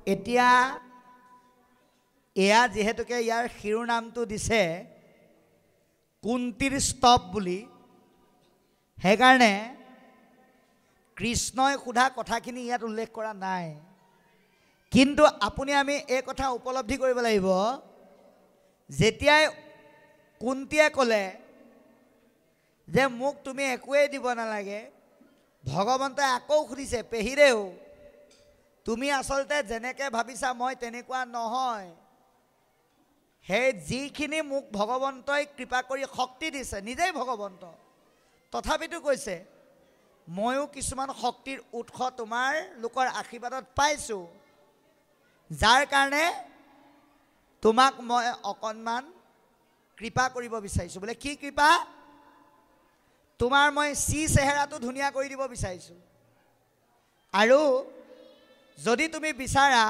এতিয়া এয়া যেহেতুকে ইয়াৰ শিৰোনামটো দিছে কুন্তীৰ স্তৱ বুলি, সেইকাৰণে কৃষ্ণই সোধা কথাখিনি ইয়াত উল্লেখ কৰা নাই। কিন্তু আপুনি আমি এই কথা উপলব্ধি কৰিব লাগিব, যেতিয়াই কুন্তীয়ে ক'লে যে মোক তুমি একোৱেই দিব নালাগে, ভগৱন্তই আকৌ সুধিছে, পেহিৰেও তুমি আচলতে যেনেকৈ ভাবিছা মই তেনেকুৱা নহয়। সেই যিখিনি মোক ভগৱন্তই কৃপা কৰি শক্তি দিছে, নিজেই ভগৱন্ত, তথাপিতো কৈছে ময়ো কিছুমান শক্তিৰ উৎস তোমাৰ লোকৰ আশীৰ্বাদত পাইছোঁ, যাৰ কাৰণে তোমাক মই অকণমান কৃপা কৰিব বিচাৰিছোঁ। বোলে কি কৃপা? তোমাৰ মই চেহেৰাটো ধুনীয়া কৰি দিব বিচাৰিছোঁ, আৰু যদি তুমি বিচাৰা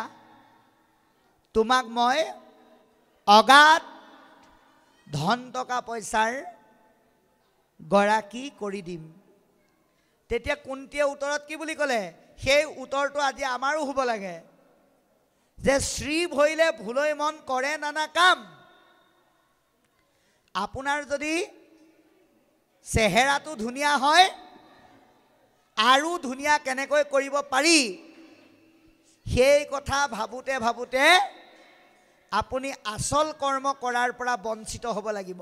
তোমাক মই অগাধ ধন টকা পইচাৰ গৰাকী কৰি দিম। তেতিয়া কুন্তীয়ে উত্তৰত কি বুলি ক'লে? সেই উত্তৰটো আজি আমাৰো হ'ব লাগে, যে শ্ৰী ভৰিলে ভুলৈ মন কৰে নানা কাম। আপোনাৰ যদি চেহেৰাটো ধুনীয়া হয়, আৰু ধুনীয়া কেনেকৈ কৰিব পাৰি সেই কথা ভাবোঁতে ভাবোঁতে আপুনি আচল কৰ্ম কৰাৰ পৰা বঞ্চিত হ'ব লাগিব।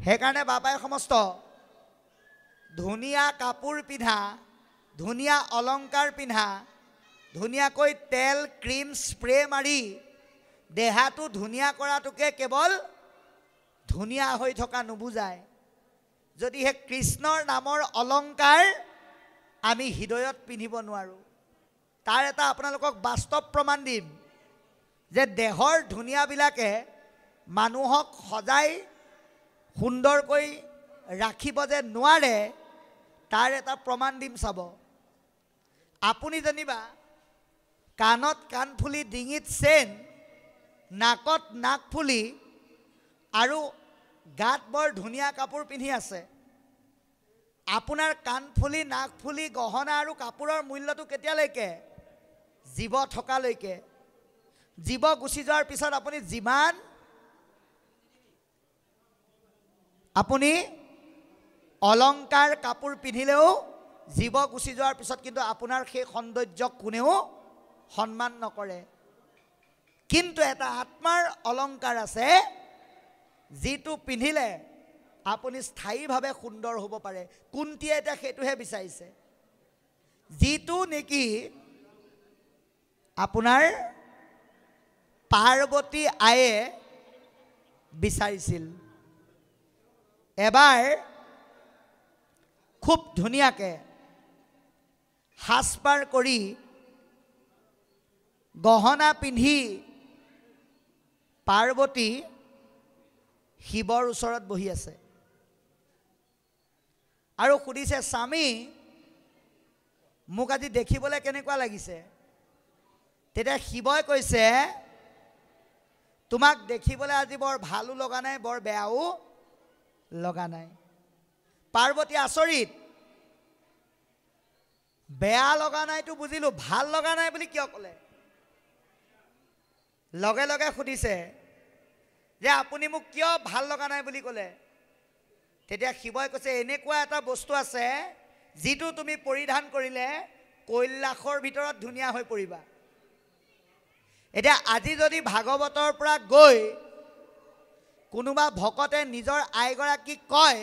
সেইকাৰণে বাবাই সমস্ত ধুনীয়া কাপোৰ পিন্ধা, ধুনীয়া অলংকাৰ পিন্ধা, ধুনীয়াকৈ তেল ক্ৰীম স্প্ৰে মাৰি দেহাটো ধুনীয়া কৰাটোকে কেৱল ধুনীয়া হৈ থকা নুবুজায়। যদিহে কৃষ্ণৰ নামৰ অলংকাৰ আমি হৃদয়ত পিন্ধিব নোৱাৰোঁ, তাৰ এটা আপোনালোকক বাস্তৱ প্ৰমাণ দিম, যে দেহৰ ধুনীয়াবিলাকে মানুহক সজাই সুন্দৰকৈ ৰাখিব যে নোৱাৰে, তাৰ এটা প্ৰমাণ দিম চাব। আপুনি যেনিবা কাণত কাণফুলি, ডিঙিত চেন, নাকত নাকফুলি আৰু গাত বৰ ধুনীয়া কাপোৰ পিন্ধি আছে, আপোনাৰ কাণফুলি, নাকফুলি, গহনা আৰু কাপোৰৰ মূল্যটো কেতিয়ালৈকে? জীৱ থকালৈকে। জীৱ গুচি যোৱাৰ পিছত আপুনি যিমান আপুনি অলংকাৰ কাপোৰ পিন্ধিলেও জীৱ গুচি যোৱাৰ পিছত কিন্তু আপোনাৰ সেই সৌন্দৰ্যক কোনেও সন্মান নকৰে। কিন্তু এটা আত্মাৰ অলংকাৰ আছে, যিটো পিন্ধিলে আপুনি স্থায়ীভাৱে সুন্দৰ হ'ব পাৰে। কুন্তীয়ে এতিয়া সেইটোহে বিচাৰিছে, যিটো নেকি আপোনাৰ পাৰ্বতী আয়ে বিচাৰিছিল। এবাৰ খুব ধুনীয়াকৈ সাজপাৰ কৰি গহনা পিন্ধি পাৰ্বতী শিৱৰ ওচৰত বহি আছে আৰু সুধিছে, স্বামী মোক আজি দেখিবলৈ কেনেকুৱা লাগিছে? তেতিয়া শিৱই কৈছে, তোমাক দেখিবলৈ আজি বৰ ভালো লগা নাই, বৰ বেয়াও লগা নাই। পাৰ্বতী আচৰিত, বেয়া লগা নাইতো বুজিলোঁ, ভাল লগা নাই বুলি কিয় ক'লে? লগে লগে সুধিছে যে আপুনি মোক কিয় ভাল লগা নাই বুলি ক'লে? তেতিয়া শিৱই কৈছে, এনেকুৱা এটা বস্তু আছে যিটো তুমি পৰিধান কৰিলে কৈলাশৰ ভিতৰত ধুনীয়া হৈ পৰিবা। এতিয়া আজি যদি ভাগৱতৰ পৰা গৈ কোনোবা ভকতে নিজৰ আইগৰাকীক কয়,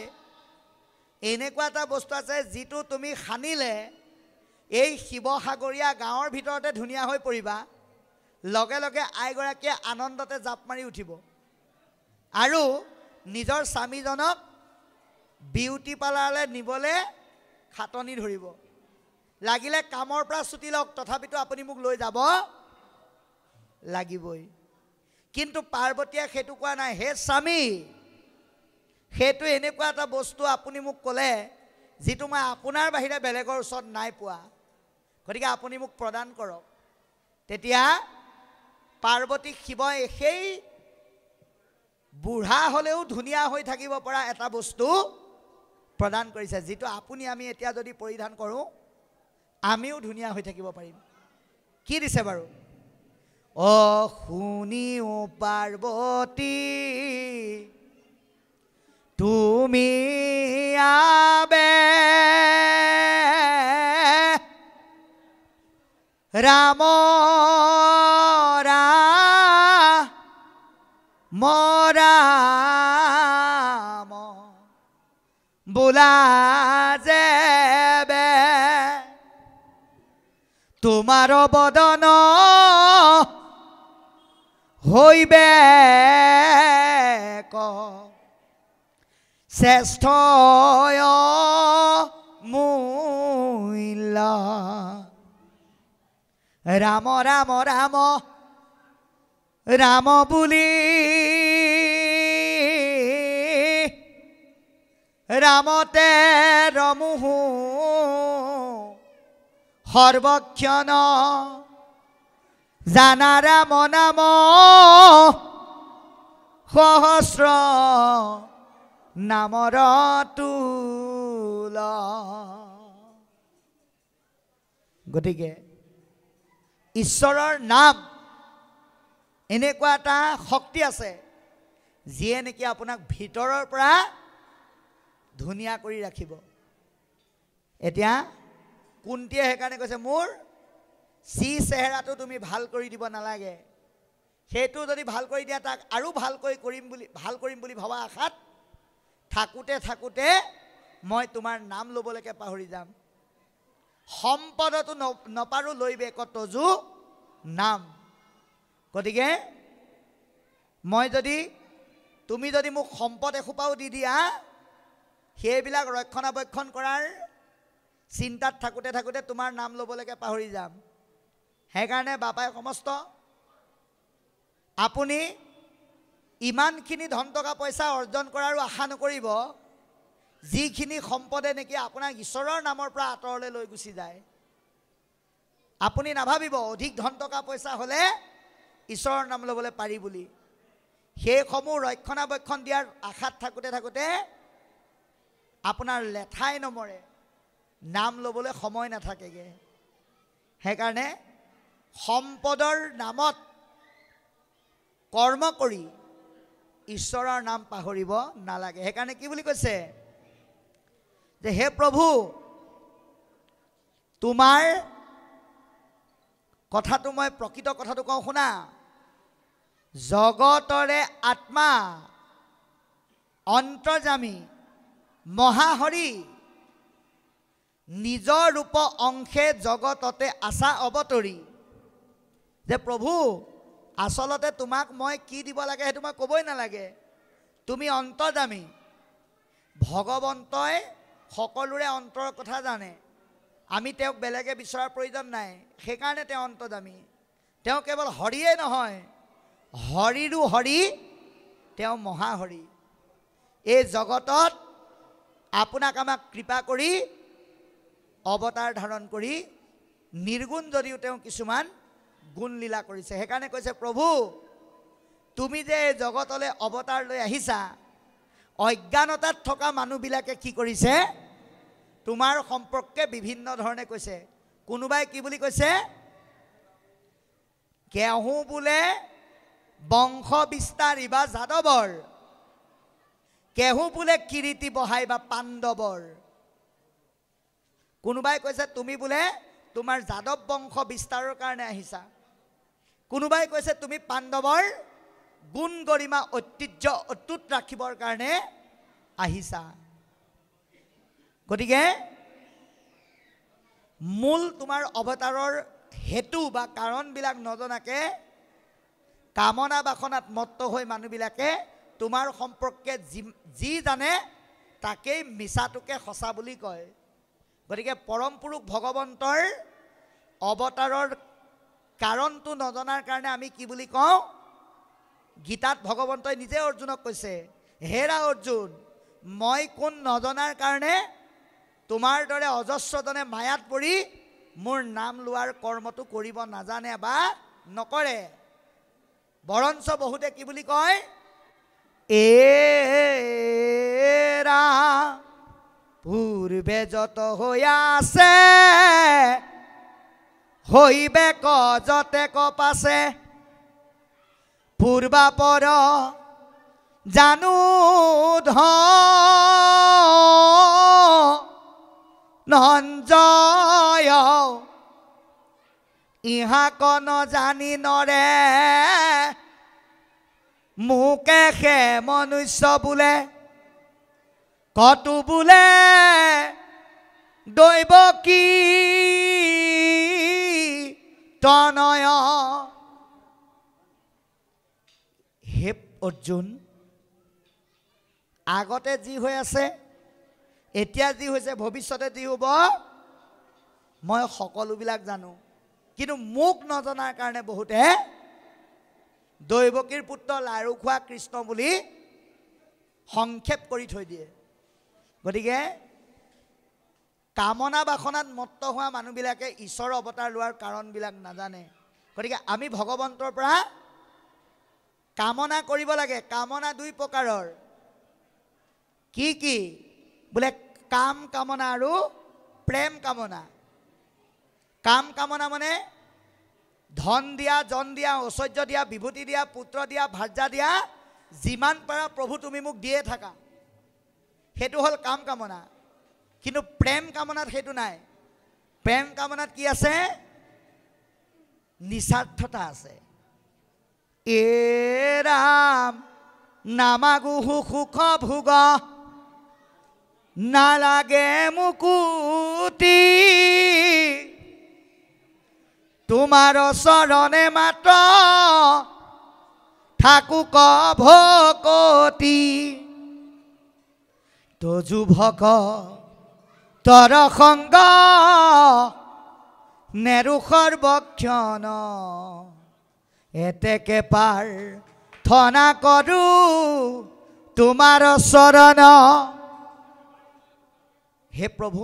এনেকুৱা এটা বস্তু আছে যিটো তুমি সানিলে এই শিৱসাগৰীয়া গাঁৱৰ ভিতৰতে ধুনীয়া হৈ পৰিবা, লগে লগে আইগৰাকীয়ে আনন্দতে জাপ মাৰি উঠিব আৰু নিজৰ স্বামীজনক বিউটি পাৰ্লাৰলৈ নিবলৈ খাটনি ধৰিব। লাগিলে কামৰ পৰা ছুটি লওক, তথাপিতো আপুনি মোক লৈ যাব লাগিবই। কিন্তু পাৰ্বতীয়ে সেইটো কোৱা নাই, হে স্বামী, সেইটো এনেকুৱা এটা বস্তু আপুনি মোক ক'লে যিটো মই আপোনাৰ বাহিৰে বেলেগৰ ওচৰত নাই পোৱা, গতিকে আপুনি মোক প্ৰদান কৰক। তেতিয়া পাৰ্বতীক শিৱই সেই বুঢ়া হ'লেও ধুনীয়া হৈ থাকিব পৰা এটা বস্তু প্ৰদান কৰিছে, যিটো আপুনি আমি এতিয়া যদি পৰিধান কৰোঁ আমিও ধুনীয়া হৈ থাকিব পাৰিম। কি দিছে বাৰু? অ শুনিও পাৰ্বতী তুমি আবে ৰাম ৰাম বোলা যেবে তোমাৰ বদন হইবে ক শ্ৰেষ্ঠ মূল্য ৰাম ৰাম ৰাম ৰাম বুলি ৰামতে ৰমোহো সৰ্বক্ষণ জানা ৰাম নাম সহস্ৰ নামৰ তুল গতিকে ঈশ্বৰৰ নাম এনেকুৱা এটা শক্তি আছে যিয়ে নেকি আপোনাক ভিতৰৰ পৰা ধুনীয়া কৰি ৰাখিব এতিয়া কুন্তীয়ে সেইকাৰণে কৈছে মোৰ চেহেৰাটো তুমি ভাল কৰি দিব নালাগে সেইটো যদি ভাল কৰি দিয়া তাক আৰু ভালকৈ ভাল কৰিম বুলি ভবা আশাত থাকোঁতে মই তোমাৰ নাম ল'বলৈকে পাহৰি যাম সম্পদটো নপাৰো লৈবে কতজু নাম গতিকে তুমি যদি মোক সম্পদ এসোপাও দি দিয়া সেইবিলাক ৰক্ষণাবেক্ষণ কৰাৰ চিন্তাত থাকোঁতে তোমাৰ নাম ল'বলৈকে পাহৰি যাম সেইকাৰণে বাপাই সমস্ত আপুনি ইমানখিনি ধন টকা পইচা অৰ্জন কৰাৰো আশা নকৰিব যিখিনি সম্পদে নেকি আপোনাক ঈশ্বৰৰ নামৰ পৰা আঁতৰলৈ লৈ গুচি যায় আপুনি নাভাবিব অধিক ধন টকা পইচা হ'লে ঈশ্বৰৰ নাম ল'বলৈ পাৰি বুলি সেইসমূহ ৰক্ষণাবেক্ষণ দিয়াৰ আশাত থাকোঁতে আপোনাৰ লেঠাই নমৰে নাম ল'বলৈ সময় নাথাকেগে সেইকাৰণে সম্পদৰ নামত কৰ্ম কৰি ঈশ্বৰৰ নাম পাহৰিব নালাগে সেইকাৰণে কি বুলি কৈছে যে হে প্ৰভু তোমাৰ কথাটো মই প্ৰকৃত কথাটো কওঁ শুনা জগতৰে আত্মা অন্তৰ্যামী মহাহৰি নিজৰ ৰূপ অংশে জগততে আছা অৱতৰি যে প্ৰভু আচলতে তোমাক মই কি দিব লাগে সেইটো মই ক'বই নালাগে তুমি অন্তৰ্যামী ভগৱন্তই সকলোৰে অন্তৰৰ কথা জানে আমি তেওঁক বেলেগে বিচৰাৰ প্ৰয়োজন নাই সেইকাৰণে তেওঁ অন্তৰ্যামী তেওঁ কেৱল হৰিয়ে নহয় হৰিৰো হৰি তেওঁ মহাহৰি এই জগতত আপোনাক আমাক কৃপা কৰি অৱতাৰ ধাৰণ কৰি নিৰ্গুণ যদিও তেওঁ কিছুমান গুণ লীলা কৰিছে সেইকাৰণে কৈছে প্ৰভু তুমি যে এই জগতলৈ অৱতাৰ লৈ আহিছা অজ্ঞানতাত থকা মানুহবিলাকে কি কৰিছে তোমাৰ সম্পৰ্কে বিভিন্ন ধৰণে কৈছে কোনোবাই কি বুলি কৈছে কেহু বোলে বংশ বিস্তাৰী বা যাদৱৰ কেহু বোলে কিৰীতি বহাই বা পাণ্ডৱৰ কোনোবাই কৈছে তুমি বোলে তোমাৰ যাদৱ বংশ বিস্তাৰৰ কাৰণে আহিছা কোনোবাই কৈছে তুমি পাণ্ডৱৰ গুণ গৰিমা ঐতিহ্য অটুট ৰাখিবৰ কাৰণে আহিছা গতিকে মূল তোমাৰ অৱতাৰৰ হেতু বা কাৰণবিলাক নজনাকে কামনা বাসনাত মত্ত হৈ মানুহবিলাকে তোমাৰ সম্পৰ্কে যি জানে তাকেই মিছাটোকে সঁচা বুলি কয় গতিকে পৰম পুৰুষ ভগৱন্তৰ অৱতাৰৰ কাৰণটো নজনাৰ কাৰণে আমি কি বুলি কওঁ গীতাত ভগৱন্তই নিজে অৰ্জুনক কৈছে হেৰা অৰ্জুন মই কোন নজনাৰ কাৰণে তোমাৰ দৰে অজস্ৰজনে মায়াত পৰি মোৰ নাম লোৱাৰ কৰ্মটো কৰিব নাজানে বা নকৰে বৰঞ্চ বহুতে কি বুলি কয় এৰা পূৰ্বে যত হৈ আছে হইবে ক যতে ক পাছে পূৰ্বাপৰ জানো ধনঞ্জয় ইহাকন জানি নৰে মোকে সে মনুষ্য বোলে কতো বোলে দৈৱ কি তনয়। হে অৰ্জুন, আগতে যি হৈ আছে, এতিয়া যি হৈছে, ভৱিষ্যতে যি হ'ব, মই সকলোবিলাক জানো। কিন্তু মোক নজনাৰ কাৰণে বহুতে দৈৱকীৰ পুত্ৰ লাৰু খোৱা কৃষ্ণ বুলি সংক্ষেপ কৰি থৈ দিয়ে। গতিকে কামনা বাসনাত মত্ত হোৱা মানুহবিলাকে ঈশ্বৰৰ অৱতাৰ লোৱাৰ কাৰণবিলাক নাজানে। গতিকে আমি ভগৱন্তৰ পৰা কামনা কৰিব লাগে। কামনা দুই প্ৰকাৰৰ। কি কি বোলে? কাম কামনা আৰু প্ৰেম কামনা। কাম কামনা মানে ধন দিয়া, জন দিয়া, ঐশ্বৰ্য দিয়া, বিভূতি দিয়া, পুত্ৰ দিয়া, ভাৰ্যা দিয়া, যিমান পাৰা প্ৰভু তুমি মোক দিয়ে থাকা, সেইটো হ'ল কাম কামনা। কিন্তু প্ৰেম কামনাত সেইটো নাই। প্ৰেম কামনাত কি আছে? নিস্বাৰ্থতা আছে। এ ৰাম নামাগুহু সুখ ভোগ নালাগে মুকুতি তোমাৰ চৰণে মাত্ৰ থাকুক ভকতি তজু ভক তৰ সংগ নেৰু সৰ্বক্ষণ এতেকে প্ৰাৰ্থনা কৰো তোমাৰ চৰণ। হে প্ৰভু,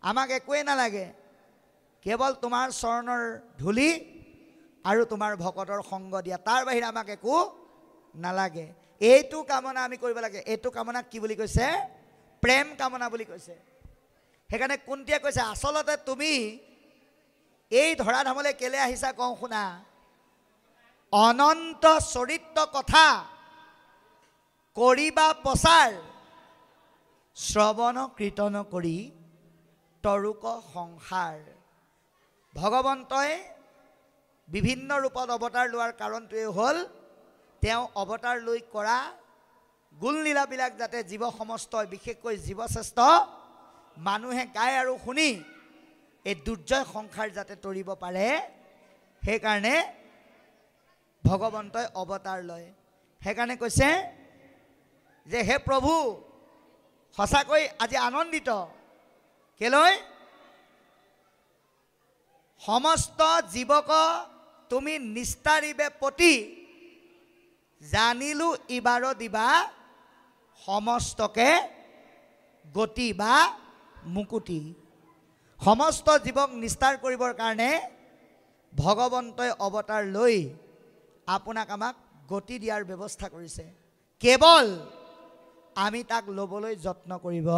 আমাক একোৱেই নালাগে, কেৱল তোমাৰ চৰণৰ ধূলি আৰু তোমাৰ ভকতৰ সংগ দিয়া, তাৰ বাহিৰে আমাক একো নালাগে। এইটো কামনা আমি কৰিব লাগে। এইটো কামনা কি বুলি কৈছে? প্ৰেম কামনা বুলি কৈছে। সেইকাৰণে কুন্তীয়ে কৈছে, আচলতে তুমি এই ধৰাধামলৈ কেলে আহিছা কওঁ শুনা। অনন্ত চৰিত্ৰ কথা কৰিবা প্ৰচাৰ, শ্ৰৱণ কীৰ্তন কৰি তৰুক সংসাৰ। ভগৱন্তই বিভিন্ন ৰূপত অৱতাৰ লোৱাৰ কাৰণটোৱে হ'ল তেওঁ অৱতাৰ লৈ কৰা গুণলীলাবিলাক যাতে জীৱ সমস্তই, বিশেষকৈ জীৱশ্ৰেষ্ঠ মানুহে গায় আৰু শুনি এই দুৰ্জয় সংসাৰ যাতে তৰিব পাৰে, সেইকাৰণে ভগৱন্তই অৱতাৰ লয়। সেইকাৰণে কৈছে যে হে প্ৰভু, সঁচাকৈ আজি আনন্দিত। কেলৈ? সমস্ত জীৱক তুমি নিস্তাৰিবে পতি জানিলো ইবাৰ দিবা সমস্তকে গতি বা মুকুতি। সমস্ত জীৱক নিস্তাৰ কৰিবৰ কাৰণে ভগৱন্তই অৱতাৰ লৈ আপোনাক আমাক গতি দিয়াৰ ব্যৱস্থা কৰিছে। কেৱল আমি তাক ল'বলৈ যত্ন কৰিব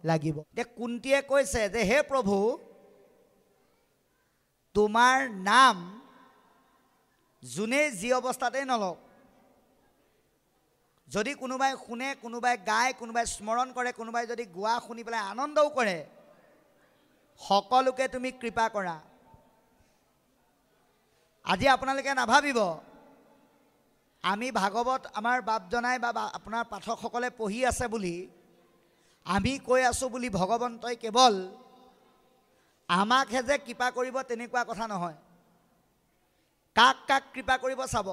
লাগিব। এতিয়া কুন্তীয়ে কৈছে যে হে প্ৰভু, তোমাৰ নাম যোনে যি অৱস্থাতেই নলওক, যদি কোনোবাই শুনে, কোনোবাই গায়, কোনোবাই স্মৰণ কৰে, কোনোবাই যদি গোৱা শুনি পেলাই আনন্দও কৰে, সকলোকে তুমি কৃপা কৰা। আজি আপোনালোকে নাভাবিব আমি ভাগৱত আমাৰ বাপ জনাই বা আপোনাৰ পাঠকসকলে পঢ়ি আছে বুলি আমি কৈ আছোঁ বুলি ভগৱন্তই কেৱল আমাকহে যে কৃপা কৰিব তেনেকুৱা কথা নহয়। কাক কাক কৃপা কৰিব চাব,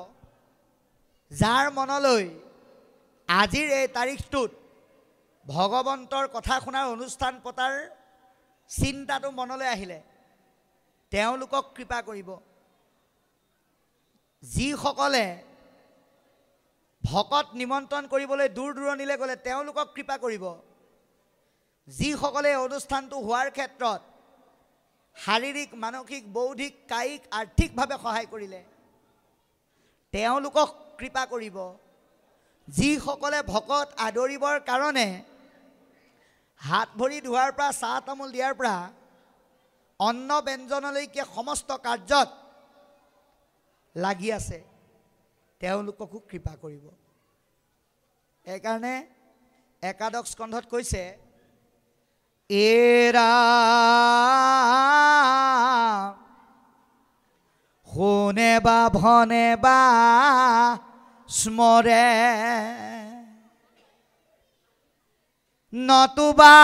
যাৰ মনলৈ আজিৰ এই তাৰিখটোত ভগৱন্তৰ কথা শুনাৰ অনুষ্ঠান পতাৰ চিন্তাটো মনলৈ আহিলে তেওঁলোকক কৃপা কৰিব। যিসকলে ভকত নিমন্ত্ৰণ কৰিবলৈ দূৰ দূৰণিলৈ গ'লে তেওঁলোকক কৃপা কৰিব। যিসকলে অনুষ্ঠানটো হোৱাৰ ক্ষেত্ৰত শাৰীৰিক, মানসিক, বৌদ্ধিক, কায়িক, আৰ্থিকভাৱে সহায় কৰিলে তেওঁলোকক কৃপা কৰিব। যিসকলে ভকত আদৰিবৰ কাৰণে হাত ভৰি ধোৱাৰ পৰা চাহ তামোল দিয়াৰ পৰা অন্ন ব্যঞ্জনলৈকে সমস্ত কাৰ্যত লাগি আছে তেওঁলোককো কৃপা কৰিব। এইকাৰণে একাদশ স্কন্ধত কৈছে, এৰা শুনে বা ভনে বা স্মৰে নতুবা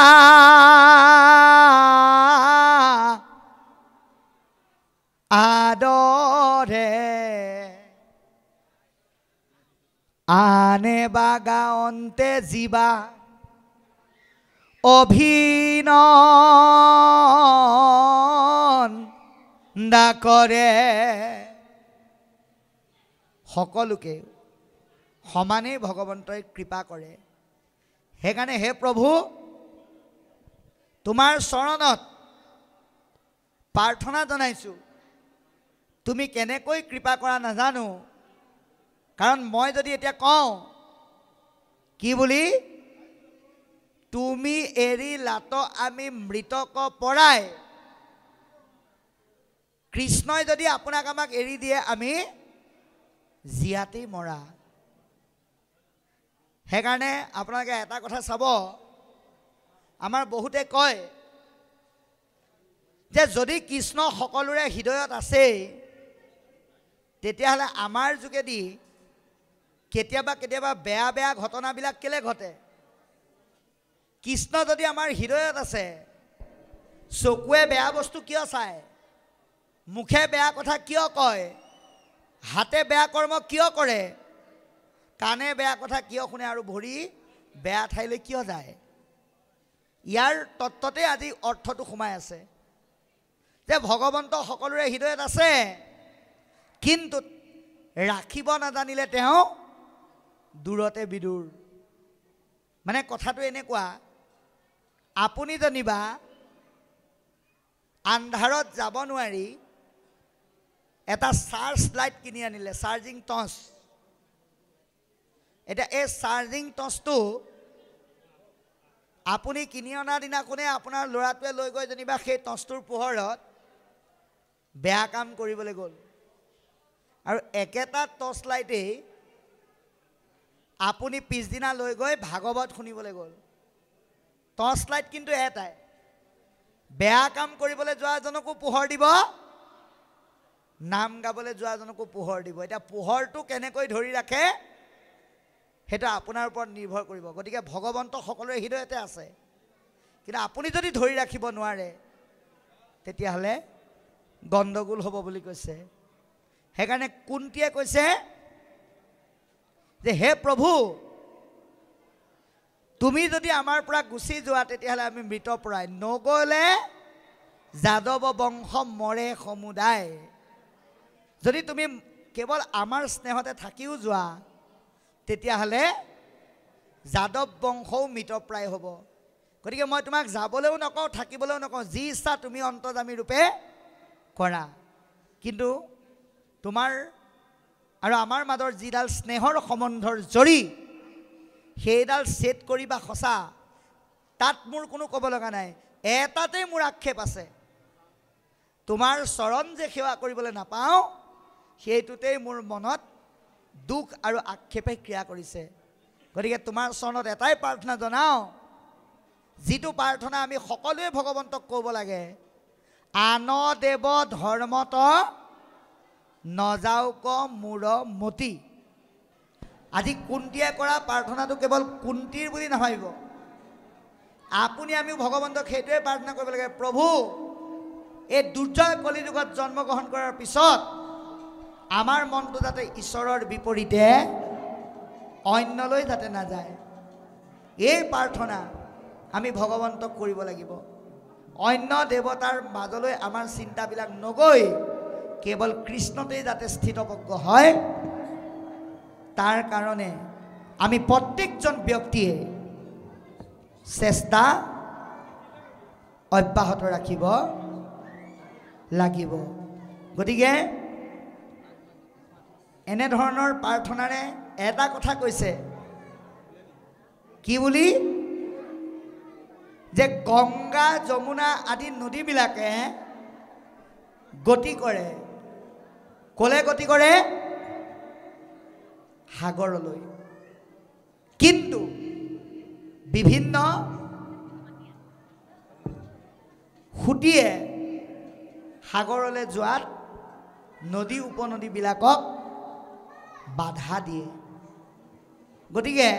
আদৰে আনে বা গাঁৱন্তে জীৱা অভিনন্দা কৰে। সকলোকে সমানেই ভগৱন্তই কৃপা কৰে। সেইকাৰণে হে প্ৰভু, তোমাৰ চৰণত প্ৰাৰ্থনা জনাইছোঁ। তুমি কেনেকৈ কৃপা কৰা নাজানো, কাৰণ মই যদি এতিয়া কওঁ কি বুলি, তুমি এৰি লাত আমি মৃতক পৰাই, কৃষ্ণই যদি আপোনাক আমাক এৰি দিয়ে আমি জীয়াতেই মৰা। সেইকাৰণে আপোনালোকে এটা কথা চাব, আমাৰ বহুতে কয় যে যদি কৃষ্ণ সকলোৰে হৃদয়ত আছেই, তেতিয়াহ'লে আমাৰ যোগেদি কেতিয়াবা কেতিয়াবা বেয়া বেয়া ঘটনাবিলাক কেলে ঘটে? কৃষ্ণ যদি আমাৰ হৃদয়ত আছে, চকুৱে বেয়া বস্তু কিয় চায়? মুখে বেয়া কথা কিয় কয়? হাতে বেয়া কৰ্ম কিয় কৰে? কাণে বেয়া কথা কিয় শুনে? আৰু ভৰি বেয়া ঠাইলৈ কিয় যায়? ইয়াৰ তত্ত্বতে আজি অৰ্থটো সোমাই আছে যে ভগৱন্ত সকলোৰে হৃদয়ত আছে, কিন্তু ৰাখিব নাজানিলে তেওঁ দূৰতে বিদূৰ। মানে কথাটো এনেকুৱা, আপুনি জানিবা আন্ধাৰত যাব নোৱাৰি এটা চাৰ্জ লাইট কিনি আনিলে, চাৰ্জিং টৰ্চ। এতিয়া এই চাৰ্জিং টৰ্চটো আপুনি কিনি অনাৰ দিনাখনে আপোনাৰ ল'ৰাটোৱে লৈ গৈ যেনিবা সেই টৰ্চটোৰ পোহৰত বেয়া কাম কৰিবলৈ গ'ল, আৰু একেটা টৰ্চ লাইটেই আপুনি পিছদিনা লৈ গৈ ভাগৱত শুনিবলৈ গ'ল। টৰ্চ লাইট কিন্তু এটাই, বেয়া কাম কৰিবলৈ যোৱাজনকো পোহৰ দিব, নাম গাবলৈ যোৱাজনকো পোহৰ দিব। এতিয়া পোহৰটো কেনেকৈ ধৰি ৰাখে সেইটো আপোনাৰ ওপৰত নিৰ্ভৰ কৰিব। গতিকে ভগৱন্ত সকলোৰে হৃদয়তে আছে, কিন্তু আপুনি যদি ধৰি ৰাখিব নোৱাৰে তেতিয়াহ'লে গণ্ডগোল হ'ব বুলি কৈছে। সেইকাৰণে কুন্তীয়ে কৈছে যে হে প্ৰভু, তুমি যদি আমাৰ পৰা গুচি যোৱা তেতিয়াহ'লে আমি মৃতপ্ৰায়, নগ'লে যাদৱ বংশ মৰে সমুদায়। যদি তুমি কেৱল আমাৰ স্নেহতে থাকিও যোৱা তেতিয়াহ'লে যাদৱ বংশও মৃতপ্ৰায় হ'ব। গতিকে মই তোমাক যাবলৈও নকওঁ, থাকিবলৈও নকওঁ, যি ইচ্ছা তুমি অন্তৰ্যামী ৰূপে কৰা। কিন্তু তোমাৰ আৰু আমাৰ মাজৰ যিডাল স্নেহৰ সম্বন্ধৰ জৰি, সেইডাল ছেট কৰিবা সঁচা, তাত মোৰ কোনো ক'ব লগা নাই। এটাতেই মোৰ আক্ষেপ আছে, তোমাৰ চৰণ যে সেৱা কৰিবলৈ নাপাওঁ, সেইটোতেই মোৰ মনত দুখ আৰু আক্ষেপে ক্ৰিয়া কৰিছে। গতিকে তোমাৰ চৰণত এটাই প্ৰাৰ্থনা জনাওঁ, যিটো প্ৰাৰ্থনা আমি সকলোৱে ভগৱন্তক ক'ব লাগে, আন দেৱ ধৰ্মত নযাওক মূৰ মতি। আজি কুন্তীয়ে কৰা প্ৰাৰ্থনাটো কেৱল কুন্তীৰ বুলি নাভাবিব, আপুনি আমিও ভগৱন্তক সেইটোৱে প্ৰাৰ্থনা কৰিব লাগে, প্ৰভু এই দুৰ্জয় কলিযুগত জন্মগ্ৰহণ কৰাৰ পিছত আমাৰ মনটো যাতে ঈশ্বৰৰ বিপৰীতে অন্যলৈ যাতে নাযায়, এই প্ৰাৰ্থনা আমি ভগৱন্তক কৰিব লাগিব। অন্য দেৱতাৰ মাজলৈ আমাৰ চিন্তাবিলাক নগৈ কেৱল কৃষ্ণতেই যাতে স্থিতপজ্ঞ হয়, তাৰ কাৰণে আমি প্ৰত্যেকজন ব্যক্তিয়ে চেষ্টা অব্যাহত ৰাখিব লাগিব। গতিকে এনেধৰণৰ প্ৰাৰ্থনাৰে এটা কথা কৈছে, কি বুলি, যে গংগা যমুনা আদি নদীবিলাকে গতি কৰে। ক'লে গতি কৰে? সাগৰলৈ। কিন্তু বিভিন্ন সুঁতিয়ে সাগৰলৈ যোৱাত নদী উপনদীবিলাকক বাধা দিয়ে। গতিকে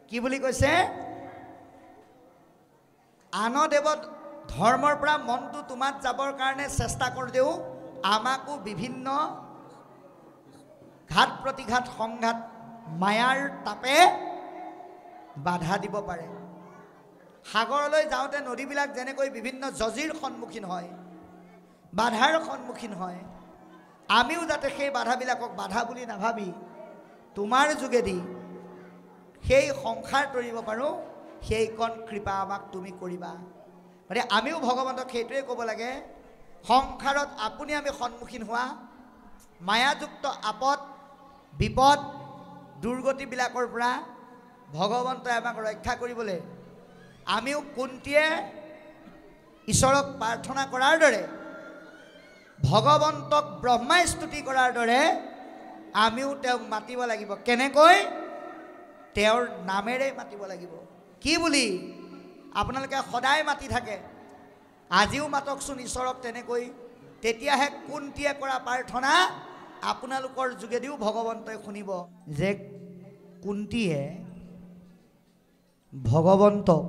কি বুলি কৈছে, আন দেৱ ধৰ্মৰ পৰা মনটো তোমাত যাবৰ কাৰণে চেষ্টা কৰোঁতেও আমাকো বিভিন্ন ঘাত প্ৰতিঘাত সংঘাত মায়াৰ তাপে বাধা দিব পাৰে। সাগৰলৈ যাওঁতে নদীবিলাক যেনেকৈ বিভিন্ন জজিৰ সন্মুখীন হয়, বাধাৰ সন্মুখীন হয়, আমিও যাতে সেই বাধাবিলাকক বাধা বুলি নাভাবি তোমাৰ যোগেদি সেই সংসাৰ তৰিব পাৰোঁ, সেইকণ কৃপা আমাক তুমি কৰিবা। গতিকে আমিও ভগৱন্তক সেইটোৱে ক'ব লাগে, সংসাৰত আপুনি আমি সন্মুখীন হোৱা মায়াযুক্ত আপদ বিপদ দুৰ্গতিবিলাকৰ পৰা ভগৱন্তই আমাক ৰক্ষা কৰিবলৈ আমিও কুন্তীয়ে ঈশ্বৰক প্ৰাৰ্থনা কৰাৰ দৰে, ভগৱন্তক ব্ৰহ্মাই স্তুতি কৰাৰ দৰে আমিও তেওঁক মাতিব লাগিব। কেনেকৈ? তেওঁৰ নামেৰে মাতিব লাগিব। কি বুলি? আপোনালোকে সদায় মাতি থাকে, আজিও মাতকচোন ঈশ্বৰক তেনেকৈ, তেতিয়াহে কুন্তীয়ে কৰা প্ৰাৰ্থনা আপোনালোকৰ যোগেদিও ভগৱন্তই শুনিব। যে কুন্তীয়ে ভগৱন্তক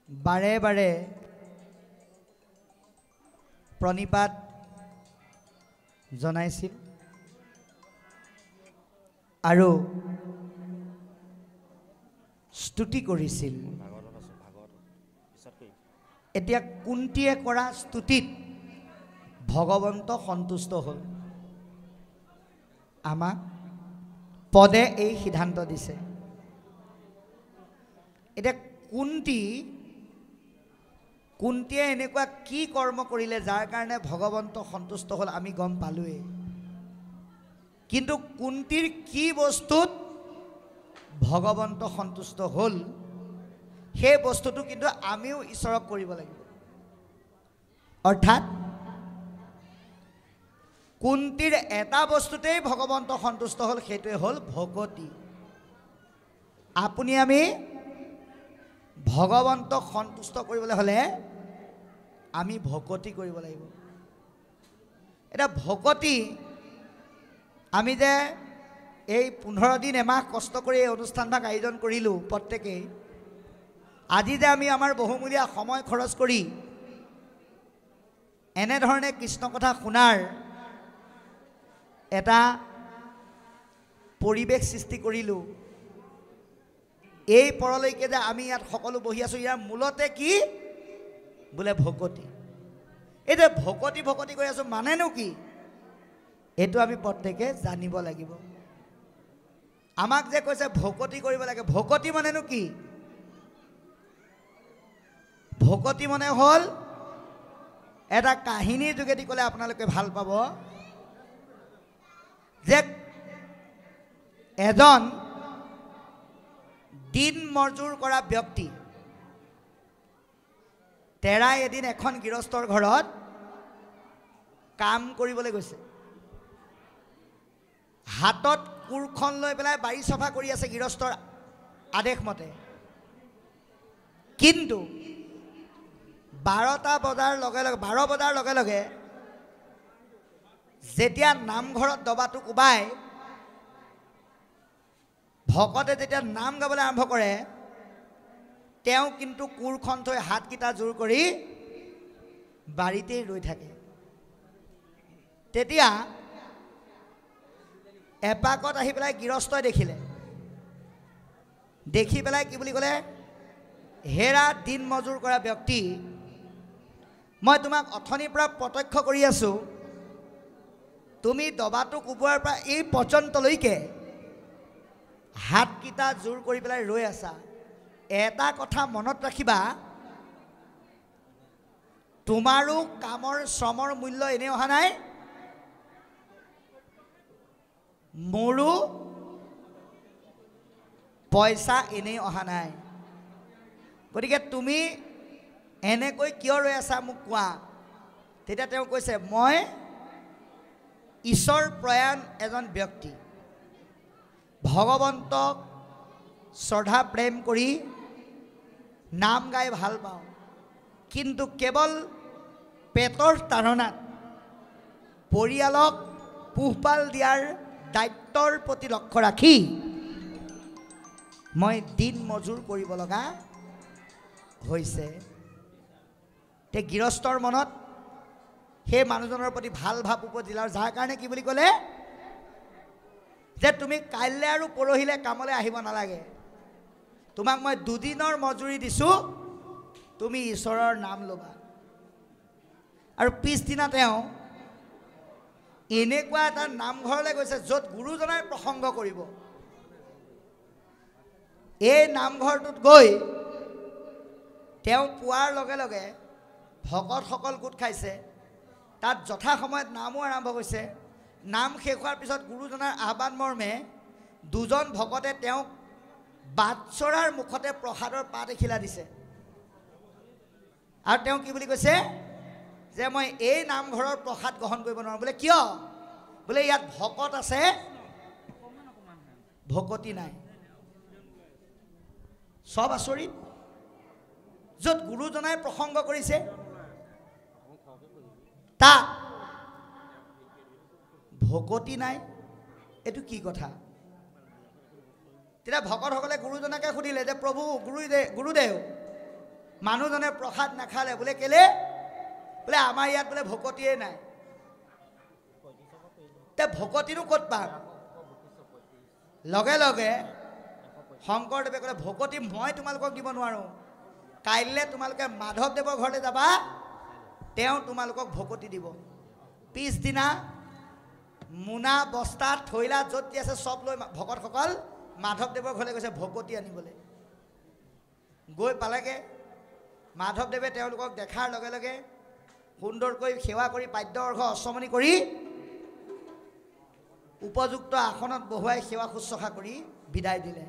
বাৰে বাৰে প্ৰণিপাত জনাইছিল আৰু স্তুতি কৰিছিল। এতিয়া কুন্তীয়ে কৰা স্তুতিত ভগৱন্ত সন্তুষ্ট হ'ল। আমাক পদে এই সিদ্ধান্ত দিছে। এতিয়া কুন্তীয়ে এনেকুৱা কি কৰ্ম কৰিলে যাৰ কাৰণে ভগৱন্ত সন্তুষ্ট হ'ল আমি গম পালোৱেই। কিন্তু কুন্তীৰ কি বস্তুত ভগৱন্ত সন্তুষ্ট হ'ল, সেই বস্তুটো কিন্তু আমিও ঈশ্বৰক কৰিব লাগিব। অৰ্থাৎ কুন্তীৰ এটা বস্তুতেই ভগৱন্ত সন্তুষ্ট হ'ল, সেইটোৱে হ'ল ভকতি। আপুনি আমি ভগৱন্তক সন্তুষ্ট কৰিবলৈ হ'লে আমি ভকতি কৰিব লাগিব। এতিয়া ভকতি আমি যে এই 15 দিন এমাহ কষ্ট কৰি এই অনুষ্ঠানভাগ আয়োজন কৰিলোঁ প্ৰত্যেকেই, আজি যে আমি আমাৰ বহুমূলীয়া সময় খৰচ কৰি এনেধৰণে কৃষ্ণ কথা শুনাৰ এটা পৰিৱেশ সৃষ্টি কৰিলোঁ, এই পৰলৈকে যে আমি ইয়াত সকলো বহি আছোঁ, ইয়াৰ মূলতে কি বোলে ভকতি। এই যে ভকতি ভকতি কৰি আছোঁ মানেনো কি, এইটো আমি প্ৰত্যেকে জানিব লাগিব। আমাক যে কৈছে ভকতি কৰিব লাগে, ভকতি মানেনো কি? ভকতি মানে হ'ল, এটা কাহিনীৰ যোগেদি ক'লে আপোনালোকে ভাল পাব, যে এজন দিন মজুৰ কৰা ব্যক্তি তেৰাই এদিন এখন গৃহস্থৰ ঘৰত কাম কৰিবলৈ গৈছে। হাতত কোৰখন লৈ পেলাই বাৰী চফা কৰি আছে গৃহস্থৰ আদেশ মতে। কিন্তু 12 বজাৰ লগে লগে যেতিয়া নামঘৰত দবাটো কোবাই ভকতে যেতিয়া নাম গাবলৈ আৰম্ভ কৰে, তেওঁ কিন্তু কোৰখন থৈ হাতকেইটা জোৰ কৰি বাৰীতেই ৰৈ থাকে। তেতিয়া এপাকত আহি পেলাই গৃহস্থই দেখি পেলাই কি বুলি ক'লে, হেৰা দিন মজুৰ কৰা ব্যক্তি, মই তোমাক অথনিৰ পৰা প্ৰত্যক্ষ কৰি আছোঁ, তুমি দবাটো কোবোৱাৰ পৰা এই পৰ্যন্তলৈকে হাতকেইটা জোৰ কৰি পেলাই ৰৈ আছা। এটা কথা মনত ৰাখিবা, তোমাৰো কামৰ শ্ৰমৰ মূল্য এনেই অহা নাই, মোৰো পইচা এনেই অহা নাই। গতিকে তুমি এনেকৈ কিয় ৰৈ আছা মোক কোৱা। তেতিয়া তেওঁ কৈছে, মই ঈশ্বৰ প্ৰয়াণ এজন ব্যক্তি ভগৱন্তক শ্ৰদ্ধা প্ৰেম কৰি নাম গাই ভাল পাওঁ, কিন্তু কেৱল পেটৰ তাৰণাত পৰিয়ালক পোহপাল দিয়াৰ দায়িত্বৰ প্ৰতি লক্ষ্য ৰাখি মই দিন মজুৰ কৰিব লগা হৈছে। তে গৃহস্থৰ মনত সেই মানুহজনৰ প্ৰতি ভাল ভাৱ উপজিল, আৰু যাৰ কাৰণে কি বুলি ক'লে যে তুমি কাইলৈ আৰু পৰহিলে কামলৈ আহিব নালাগে, তোমাক মই 2 দিনৰ মজুৰি দিছোঁ, তুমি ঈশ্বৰৰ নাম ল'বা। আৰু পিছদিনা তেওঁ এনেকুৱা এটা নামঘৰলৈ গৈছে য'ত গুৰুজনাই প্ৰসংগ কৰিব। এই নামঘৰটোত গৈ তেওঁ পোৱাৰ লগে লগে ভকতসকল গোট খাইছে। তাত যথাসময়ত নামো আৰম্ভ হৈছে। নাম শেষ হোৱাৰ পিছত গুৰুজনাৰ আহ্বান মৰ্মে 2জন ভকতে তেওঁক বাটচৰাৰ মুখতে প্ৰসাদৰ পাত এখিলা দিছে। আৰু তেওঁ কি বুলি কৈছে যে মই এই নামঘৰৰ প্ৰসাদ গ্ৰহণ কৰিব নোৱাৰোঁ। বোলে কিয়? বোলে ইয়াত ভকত আছে, ভকতি নাই। সব আচৰিত। য'ত গুৰুজনাই প্ৰসংগ কৰিছে তাত ভকতি নাই, এইটো কি কথা? তেতিয়া ভকতসকলে গুৰুজনাকে সুধিলে যে প্ৰভু গুৰুদেৱ মানুহজনে প্ৰসাদ নাখালে, বোলে কেলে? বোলে আমাৰ ইয়াত বোলে ভকতিয়ে নাই। তে ভকতিনো ক'ত পাম? লগে লগে শংকৰদেৱে ক'লে ভকতি মই তোমালোকক দিব নোৱাৰোঁ, কাইলৈ তোমালোকে মাধৱদেৱৰ ঘৰলৈ যাবা, তেওঁ তোমালোকক ভকতি দিব। পিছদিনা মোনা বস্তা থৈলা য'ত দি আছে চব লৈ ভকতসকল মাধৱদেৱৰ ঘৰলৈ গৈছে ভকতি আনিবলৈ। গৈ পালেগে, মাধৱদেৱে তেওঁলোকক দেখাৰ লগে লগে সুন্দৰকৈ সেৱা কৰি পাদ্য অৰ্ঘ্য অচমনি কৰি উপযুক্ত আসনত বহুৱাই সেৱা শুশ্ৰূষা কৰি বিদায় দিলে।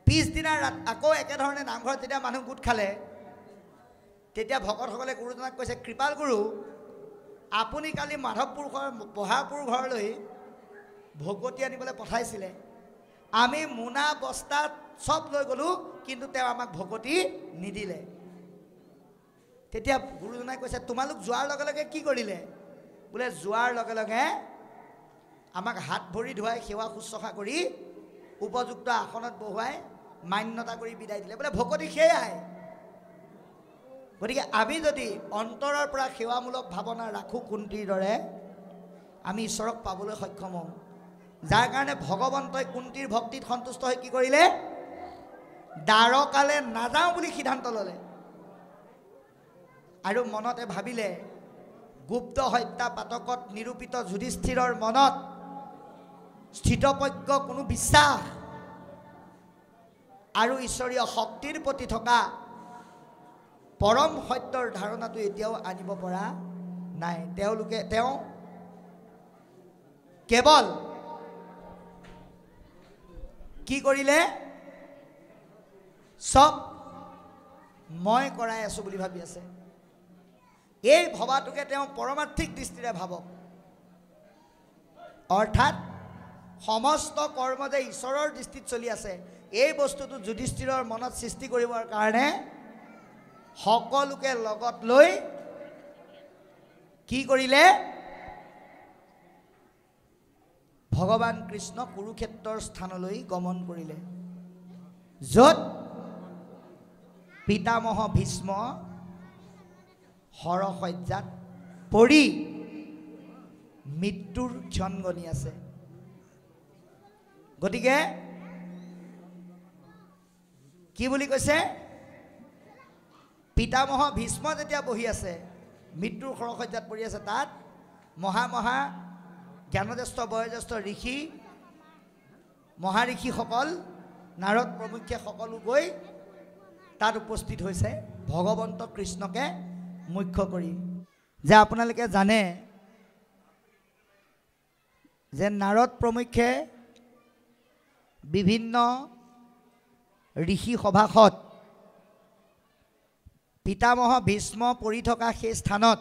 পিছদিনা আকৌ একেধৰণে নামঘৰত যেতিয়া মানুহ গোট খালে, তেতিয়া ভকতসকলে গুৰুজনাক কৈছে, কৃপাল গুৰু আপুনি কালি মাধৱপুৰ বহাপুৰ ঘৰলৈ ভকতি আনিবলৈ পঠাইছিলে, আমি মোনা বস্তা চব লৈ গ'লোঁ, কিন্তু তেওঁ আমাক ভকতি নিদিলে। তেতিয়া গুৰুজনাই কৈছে তোমালোক যোৱাৰ লগে লগে কি কৰিলে? বোলে যোৱাৰ লগে লগে আমাক হাত ভৰি ধুৱাই সেৱা শুশ্ৰূষা কৰি উপযুক্ত আসনত বহুৱাই মান্যতা কৰি বিদায় দিলে। বোলে ভকতি সেয়াই। গতিকে আমি যদি অন্তৰৰ পৰা সেৱামূলক ভাৱনা ৰাখোঁ কুন্তীৰ দৰে, আমি ঈশ্বৰক পাবলৈ সক্ষম হওঁ। যাৰ কাৰণে ভগৱন্তই কুন্তীৰ ভক্তিত সন্তুষ্ট হৈ কি কৰিলে? দ্বাৰকালে নাযাওঁ বুলি সিদ্ধান্ত ল'লে। আৰু মনতে ভাবিলে গুপ্ত হত্যা পাতকত নিৰূপিত যুধিষ্ঠিৰৰ মনত স্থিতপজ্ঞ কোনো বিশ্বাস আৰু ঈশ্বৰীয় শক্তিৰ প্ৰতি থকা পৰম সত্যৰ ধাৰণাটো এতিয়াও আনিব পৰা নাই। তেওঁ কেৱল কি কৰিলে? চব মই কৰাই আছোঁ বুলি ভাবি আছে। এই ভবাটোকে তেওঁ পৰমাৰ্থিক দৃষ্টিৰে ভাবক। অৰ্থাৎ সমস্ত কৰ্ম যে ঈশ্বৰৰ দৃষ্টিত চলি আছে, এই বস্তুটো যুধিষ্ঠিৰৰ মনত সৃষ্টি কৰিবৰ কাৰণে সকলোকে লগত লৈ কি কৰিলে? ভগৱান কৃষ্ণ কুৰুক্ষেত্ৰৰ স্থানলৈ গমন কৰিলে, য'ত পিতামহ ভীষ্ম হৰশয্যাত পৰি মৃত্যুৰ ক্ষণ গণি আছে। গতিকে কি বুলি কৈছে? পিতামহ ভীষ্ম যেতিয়া বহি আছে, মৃত্যুৰ হৰশয্যাত পৰি আছে, তাত মহা জ্ঞানজ্যেষ্ঠ বয়োজ্যেষ্ঠ ঋষি মহাঋষিসকল নাৰদ প্ৰমুখ্যে সকলো গৈ তাত উপস্থিত হৈছে ভগৱন্ত কৃষ্ণকে মুখ্য কৰি। যে আপোনালোকে জানে যে নাৰদ প্ৰমুখ্যে বিভিন্ন ঋষি সভাসদ পিতামহ ভীষ্ম পৰি থকা সেই স্থানত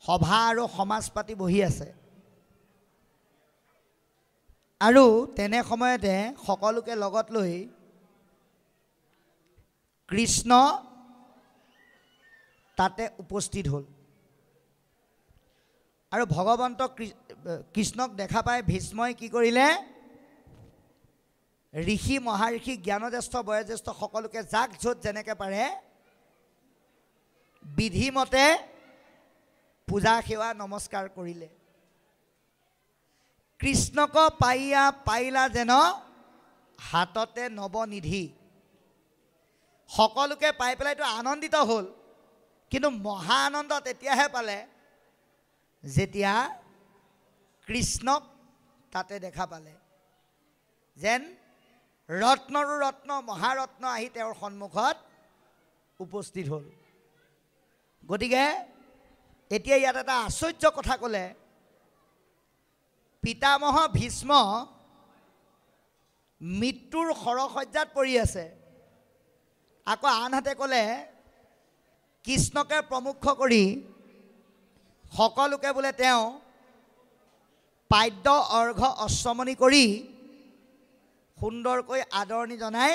সভা আৰু সমাজ পাতি বহি আছে আৰু তেনে সময়তে সকলোকে লগত লৈ কৃষ্ণ তাতে উপস্থিত হ'ল আৰু ভগৱন্ত কৃষ্ণক দেখা পাই ভীষ্মই কি কৰিলে ঋষি মহাঋষি জ্ঞানজ্যেষ্ঠ বয়োজ্যেষ্ঠ সকলোকে যাক য'ত যেনেকৈ পাৰে বিধিমতে পূজা সেৱা নমস্কাৰ কৰিলে কৃষ্ণক পাইলা যেন হাততে নৱনিধি সকলোকে পাই পেলাইতো আনন্দিত হ'ল কিন্তু মহা আনন্দ তেতিয়াহে পালে যেতিয়া কৃষ্ণক তাতে দেখা পালে যেন ৰত্নৰো ৰত্ন মহাৰত্ন আহি তেওঁৰ সন্মুখত উপস্থিত হ'ল গতিকে এতিয়া ইয়াত এটা আশ্চৰ্য কথা ক'লে পিতামহ ভীষ্ম মৃত্যুৰ শৰসজ্জাত পৰি আছে আকৌ আনহাতে ক'লে কৃষ্ণকে প্ৰমুখ কৰি সকলোকে বোলে তেওঁ পাদ্য অৰ্ঘ অশ্বমনি কৰি সুন্দৰকৈ আদৰণি জনাই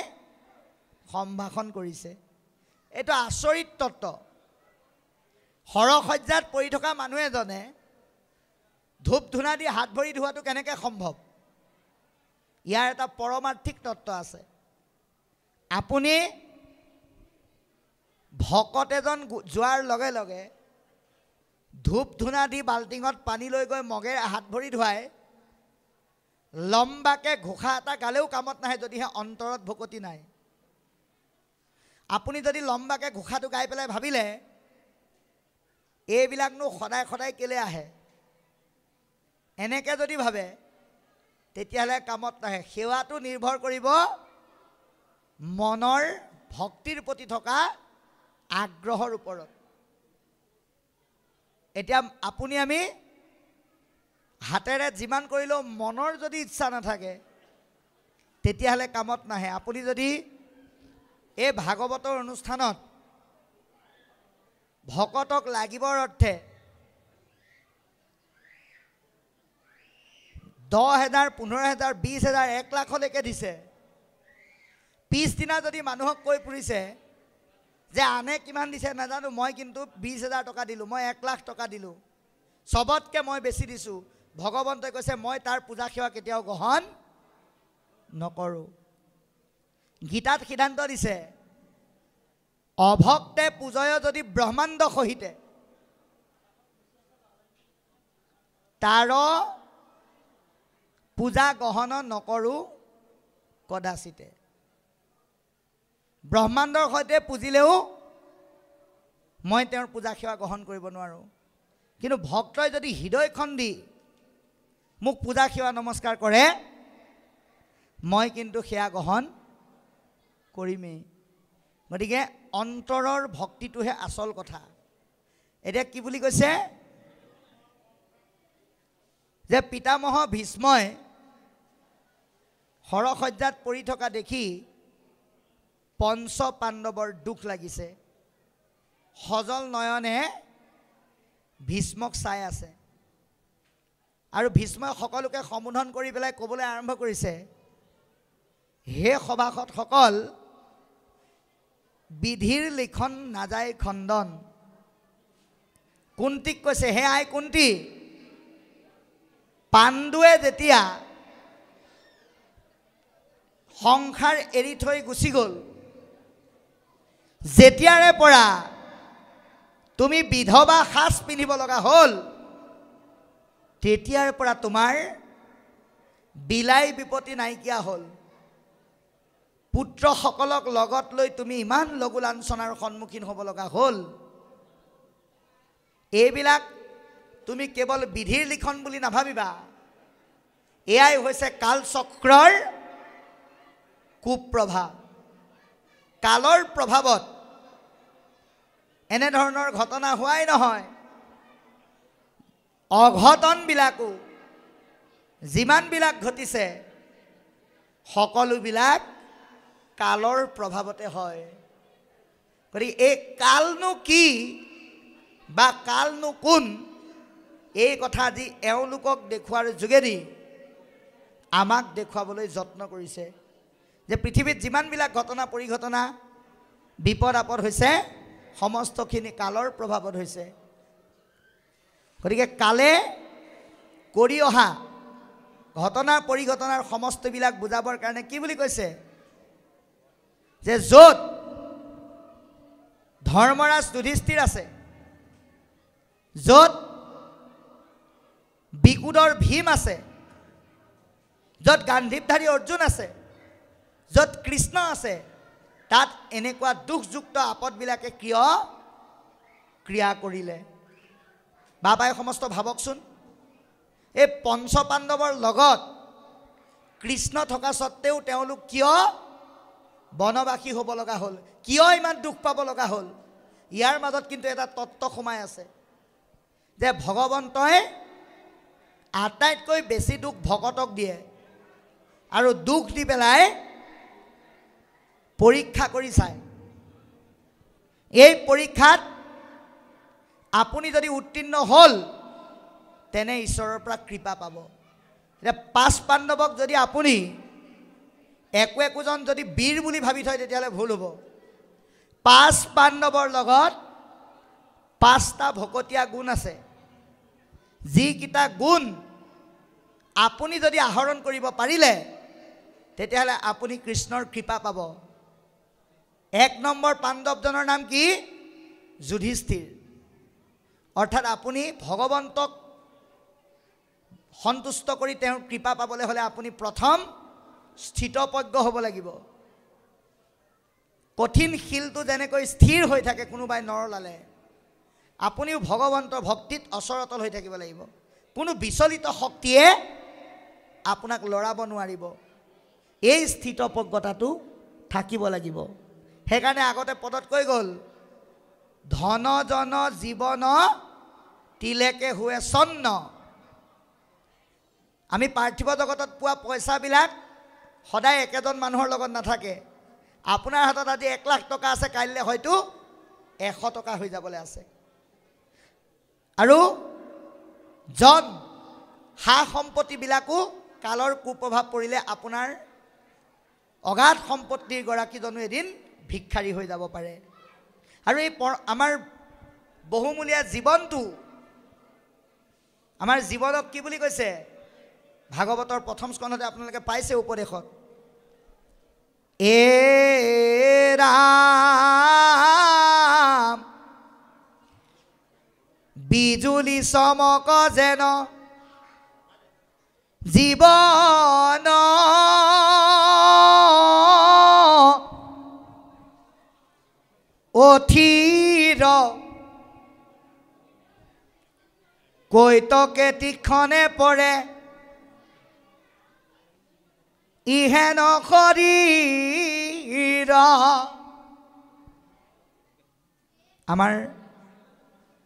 সম্ভাষণ কৰিছে এইটো আচৰিত তত্ত্ব শৰসজ্জাত পৰি থকা মানুহ এজনে ধূপ ধূনা দি হাত ভৰি ধোৱাটো কেনেকৈ সম্ভৱ ইয়াৰ এটা পৰমাৰ্থিক তত্ত্ব আছে আপুনি ভকত এজন যোৱাৰ লগে লগে ধূপ ধূনা দি বাল্টিঙত পানী লৈ গৈ মগেৰে হাত ভৰি ধুৱাই লম্বাকে ঘোষা এটা গালেও কামত নাহে যদিহে অন্তৰত ভকতি নাই আপুনি যদি লম্বাকে ঘোষাটো গাই পেলাই ভাবিলে এইবিলাকনো সদায় সদায় কেলে আহে এনেকৈ যদি ভাবে তেতিয়াহ'লে কামত নাহে সেৱাটো নিৰ্ভৰ কৰিব মনৰ ভক্তিৰ প্ৰতি থকা আগ্ৰহৰ ওপৰত এতিয়া আপুনি আমি হাতেৰে যিমান কৰিলেও মনৰ যদি ইচ্ছা নাথাকে তেতিয়াহ'লে কামত নাহে আপুনি যদি এই ভাগৱতৰ অনুষ্ঠানত ভকতক লাগিবৰ অৰ্থে 10,000 15,000 20,000 1 লাখলৈকে দিছে পিছদিনা যদি মানুহক কৈ ফুৰিছে যে আনে কিমান দিছে নাজানো মই কিন্তু 20,000 টকা দিলোঁ মই 1 লাখ টকা দিলোঁ সবতকৈ মই বেছি দিছোঁ ভগৱন্তই কৈছে মই তাৰ পূজা সেৱা কেতিয়াও গ্ৰহণ নকৰোঁ গীতাত সিদ্ধান্ত দিছে অভক্তে পূজয় যদি ব্ৰহ্মাণ্ড সহিতে তাৰ পূজা গ্ৰহণ নকৰোঁ কদাচিতে ব্ৰহ্মাণ্ডৰ সৈতে পুজিলেও মই তেওঁৰ পূজা সেৱা গ্ৰহণ কৰিব নোৱাৰোঁ কিন্তু ভক্তই যদি হৃদয়খন দি মোক পূজা সেৱা নমস্কাৰ কৰে মই কিন্তু সেয়া গ্ৰহণ কৰিমেই গতিকে অন্তৰৰ ভক্তিটোহে আচল কথা এতিয়া কি বুলি কৈছে যে পিতামহ ভীষ্মই শৰসজ্জাত পৰি থকা দেখি পঞ্চ পাণ্ডৱৰ দুখ লাগিছে সজল নয়নে ভীষ্মক চাই আছে আৰু ভীষ্মই সকলোকে সম্বোধন কৰি পেলাই ক'বলৈ আৰম্ভ কৰিছে হে সভাসদসকল বিধিৰ লিখন নাযায় খণ্ডন কুন্তীক কৈছে হে আই কুন্তী পাণ্ডুৱে যেতিয়া সংসাৰ এৰি থৈ গুচি গ'ল যেতিয়াৰে পৰা তুমি বিধৱা সাজ পিন্ধিব লগা হ'ল তেতিয়াৰ পৰা তোমাৰ বিলাই বিপত্তি নাইকিয়া হ'ল পুত্ৰসকলক লগত লৈ তুমি ইমান লঘু লাঞ্ছনাৰ সন্মুখীন হ'ব লগা হ'ল এইবিলাক তুমি কেৱল বিধিৰ লিখন বুলি নাভাবিবা এয়াই হৈছে কালচক্ৰৰ কুপ্ৰভাৱ কালৰ প্ৰভাৱত এনেধৰণৰ ঘটনা হোৱাই নহয় অঘটনবিলাকো যিমানবিলাক ঘটিছে সকলোবিলাক কালৰ প্ৰভাৱতে হয় গতিকে এই কালনো কি বা কালনো কোন এই কথা আজি এওঁলোকক দেখুৱাৰ যোগেদি আমাক দেখুৱাবলৈ যত্ন কৰিছে যে পৃথিৱীত যিমানবিলাক ঘটনা পৰিঘটনা বিপদ আপদ হৈছে সমস্তখিনি কালৰ প্ৰভাৱত হৈছে। গতিকে কালে কৰি অহা ঘটনা পৰিঘটনাৰ সমস্তবিলাক বুজাবৰ কাৰণে কি বুলি কৈছে যে য'ত ধৰ্মৰাজ যুধিষ্ঠিৰ আছে, য'ত বিকুদৰ ভীম আছে, য'ত গান্ধীৱধাৰী অৰ্জুন আছে, য'ত কৃষ্ণ আছে, তাত এনেকুৱা দুখযুক্ত আপদবিলাকে কিয় ক্ৰিয়া কৰিলে। বাবাই সমস্ত ভাবকচোন, এই পঞ্চপাণ্ডৱৰ লগত কৃষ্ণ থকা সত্ত্বেও তেওঁলোক কিয় বনবাসী হ'ব লগা হ'ল, কিয় ইমান দুখ পাব লগা হ'ল। ইয়াৰ মাজত কিন্তু এটা তত্ত্ব সোমাই আছে যে ভগৱন্তই আটাইতকৈ বেছি দুখ ভকতক দিয়ে আৰু দুখ দি পেলাই পৰীক্ষা কৰি চায়। এই পৰীক্ষাত আপুনি যদি উত্তীৰ্ণ হ'ল তেনে ঈশ্বৰৰ পৰা কৃপা পাব। এতিয়া 5 পাণ্ডৱক যদি আপুনি একোজন যদি বীৰ বুলি ভাবি থয় তেতিয়াহ'লে ভুল হ'ব। 5 পাণ্ডৱৰ লগত 5টা ভকতীয়া গুণ আছে, যিকেইটা গুণ আপুনি যদি আহৰণ কৰিব পাৰিলে তেতিয়াহ'লে আপুনি কৃষ্ণৰ কৃপা পাব। 1 নম্বৰ পাণ্ডৱজনৰ নাম কি? যুধিষ্ঠিৰ। অৰ্থাৎ আপুনি ভগৱন্তক সন্তুষ্ট কৰি তেওঁৰ কৃপা পাবলৈ হ'লে আপুনি প্ৰথম স্থিতপ্ৰজ্ঞ হ'ব লাগিব। কঠিন শিলটো যেনেকৈ স্থিৰ হৈ থাকে কোনোবাই নৰলালে, আপুনিও ভগৱন্তৰ ভক্তিত অচৰতল হৈ থাকিব লাগিব। কোনো বিচলিত শক্তিয়ে আপোনাক লৰাব নোৱাৰিব। এই স্থিতপ্ৰজ্ঞতাটো থাকিব লাগিব। সেইকাৰণে আগতে পদত কৈ গ'ল, ধন জন জীৱন তিলেকে হুৱে চন্ন। আমি পাৰ্থিৱ জগতত পোৱা পইচাবিলাক সদায় একেজন মানুহৰ লগত নাথাকে। আপোনাৰ হাতত আজি 1 লাখ টকা আছে, কাইলৈ হয়তো 100 টকা হৈ যাবলৈ আছে। আৰু জন সা সম্পত্তিবিলাকো কালৰ কুপ্ৰভাৱ পৰিলে আপোনাৰ অগাধ সম্পত্তিৰ গৰাকীজনো এদিন ভিক্ষাৰী হৈ যাব পাৰে। আৰু এই আমাৰ বহুমূলীয়া জীৱনটো, আমাৰ জীৱনক কি বুলি কৈছে? ভাগৱতৰ প্ৰথম স্কন্ধতে আপোনালোকে পাইছে উপদেশত, ৰাম বিজুলি চমক যেন জীৱন অথিৰ কৈতকে তীক্ষ্ণে পৰে ইহেন শৰীৰ। আমাৰ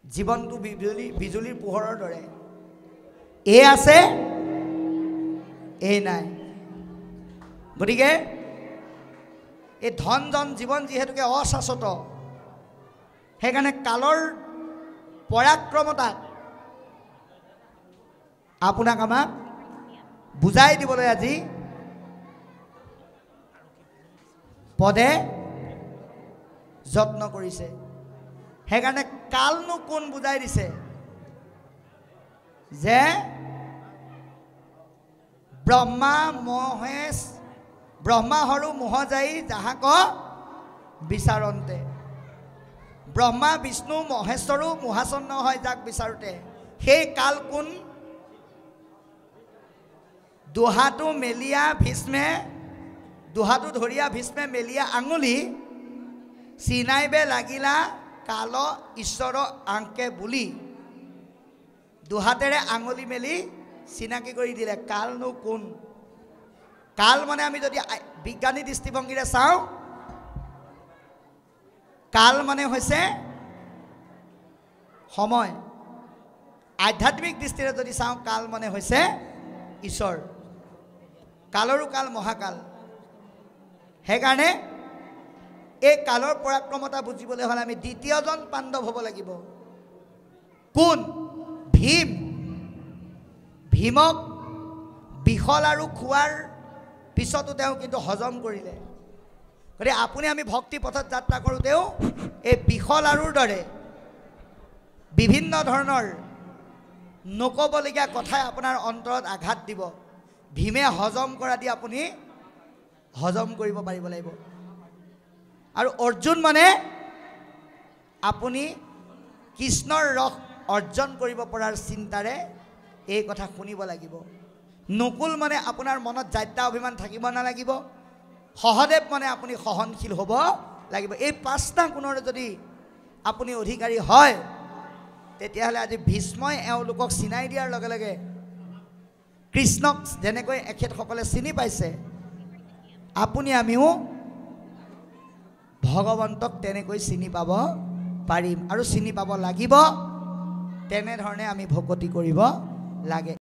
জীৱনটো বিজুলীৰ পোহৰৰ দৰে, এই আছে এই নাই। গতিকে এই ধন জন জীৱন যিহেতুকে অশাশ্বত, সেইকাৰণে কালৰ পৰাক্ৰমতাক আপোনাক আমাক বুজাই দিবলৈ আজি পদে যত্ন কৰিছে। সেইকাৰণে কালনো কোন বুজাই দিছে যে ব্ৰহ্মা হৰু মোহ যাই যাহাক বিচাৰন্তে। ব্ৰহ্মা বিষ্ণু মহেশ্বৰো মোহাচন্ন হয় যাক বিচাৰোতে। সেই কাল কোন? দুহাটো ধৰিয়া ভীষ্মে মেলিয়া আঙুলি চিনাইবে লাগিলা কাল ঈশ্বৰ আংকে বুলি। দুহাতেৰে আঙুলি মেলি চিনাকি কৰি দিলে কালনো কোন। কাল মানে আমি যদি বিজ্ঞানী দৃষ্টিভংগীৰে চাওঁ, কাল মানে হৈছে সময়। আধ্যাত্মিক দৃষ্টিৰে যদি চাওঁ, কাল মানে হৈছে ঈশ্বৰ। কালৰো কাল মহাকাল। সেইকাৰণে এই কালৰ পৰাক্ৰমতা বুজিবলৈ হ'লে আমি দ্বিতীয়জন পাণ্ডৱ হ'ব লাগিব। কোন? ভীম। ভীমক বিশল আৰু খোৱাৰ পিছতো তেওঁ কিন্তু হজম কৰিলে। গতিকে আপুনি আমি ভক্তি পথত যাত্ৰা কৰোঁতেও এই বিশল আৰুৰ দৰে বিভিন্ন ধৰণৰ নক'বলগীয়া কথাই আপোনাৰ অন্তৰত আঘাত দিব। ভীমে হজম কৰা দি আপুনি হজম কৰিব পাৰিব লাগিব। আৰু অৰ্জুন মানে আপুনি কৃষ্ণৰ ৰস অৰ্জন কৰিব পৰাৰ চিন্তাৰে এই কথা শুনিব লাগিব। নকুল মানে আপোনাৰ মনত জাত্যা অভিমান থাকিব নালাগিব। সহদেৱ মানে আপুনি সহনশীল হ'ব লাগিব। এই 5টা গুণৰ যদি আপুনি অধিকাৰী হয়, তেতিয়াহ'লে আজি ভীষ্মই এওঁলোকক চিনাই দিয়াৰ লগে লগে কৃষ্ণক যেনেকৈ এখেতসকলে চিনি পাইছে, আপুনি আমিও ভগৱন্তক তেনেকৈ চিনি পাব পাৰিম আৰু চিনি পাব লাগিব। তেনেধৰণে আমি ভকতি কৰিব লাগে।